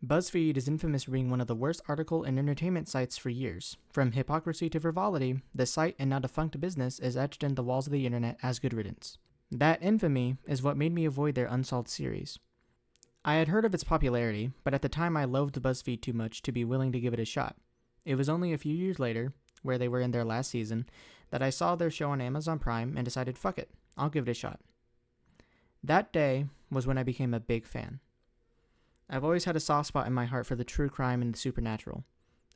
BuzzFeed is infamous for being one of the worst article and entertainment sites for years. From hypocrisy to frivolity, the site and now defunct business is etched into the walls of the internet as good riddance. That infamy is what made me avoid their Unsolved series. I had heard of its popularity, but at the time I loathed BuzzFeed too much to be willing to give it a shot. It was only a few years later, where they were in their last season, that I saw their show on Amazon Prime and decided, fuck it, I'll give it a shot. That day was when I became a big fan. I've always had a soft spot in my heart for the true crime and the supernatural,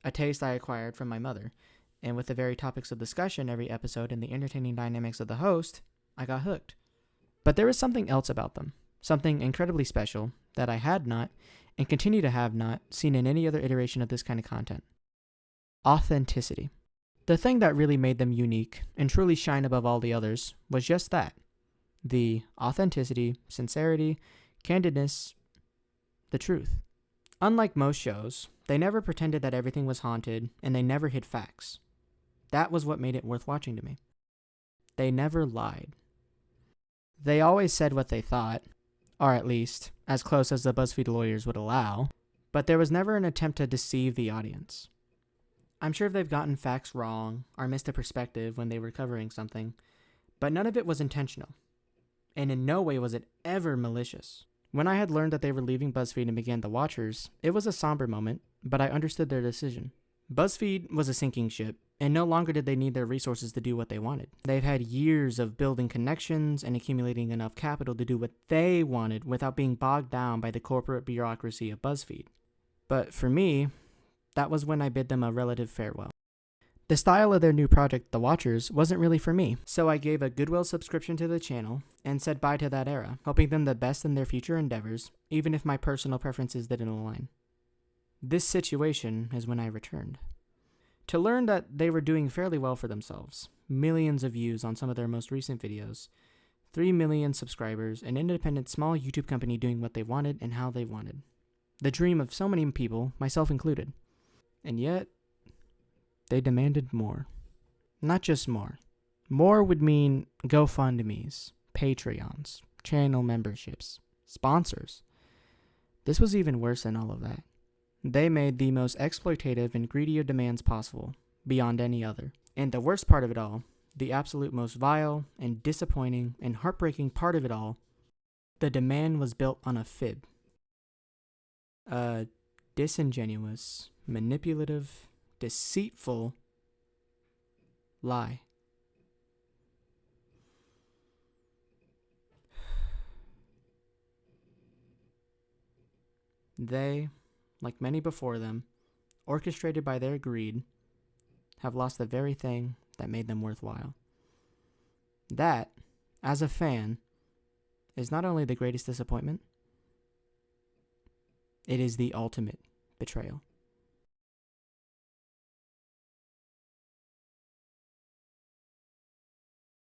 a taste I acquired from my mother, and with the very topics of discussion every episode and the entertaining dynamics of the host, I got hooked. But there was something else about them, something incredibly special that I had not, and continue to have not, seen in any other iteration of this kind of content. Authenticity. The thing that really made them unique and truly shine above all the others was just that. The authenticity, sincerity, candidness, the truth. Unlike most shows, they never pretended that everything was haunted, and they never hid facts. That was what made it worth watching to me. They never lied. They always said what they thought, or at least, as close as the BuzzFeed lawyers would allow, but there was never an attempt to deceive the audience. I'm sure they've gotten facts wrong, or missed a perspective when they were covering something, but none of it was intentional, and in no way was it ever malicious. When I had learned that they were leaving BuzzFeed and began The Watchers, it was a somber moment, but I understood their decision. BuzzFeed was a sinking ship, and no longer did they need their resources to do what they wanted. They've had years of building connections and accumulating enough capital to do what they wanted without being bogged down by the corporate bureaucracy of BuzzFeed. But for me, that was when I bid them a relative farewell. The style of their new project, The Watchers, wasn't really for me, so I gave a Goodwill subscription to the channel and said bye to that era, hoping them the best in their future endeavors, even if my personal preferences didn't align. This situation is when I returned. To learn that they were doing fairly well for themselves, millions of views on some of their most recent videos, 3 million subscribers, an independent small YouTube company doing what they wanted and how they wanted. The dream of so many people, myself included. And yet, they demanded more. Not just more. More would mean GoFundMes, Patreons, channel memberships, sponsors. This was even worse than all of that. They made the most exploitative and greedy of demands possible, beyond any other. And the worst part of it all, the absolute most vile and disappointing and heartbreaking part of it all, the demand was built on a fib. A disingenuous, manipulative, deceitful lie. They, like many before them, orchestrated by their greed, have lost the very thing that made them worthwhile. That, as a fan, is not only the greatest disappointment, it is the ultimate betrayal.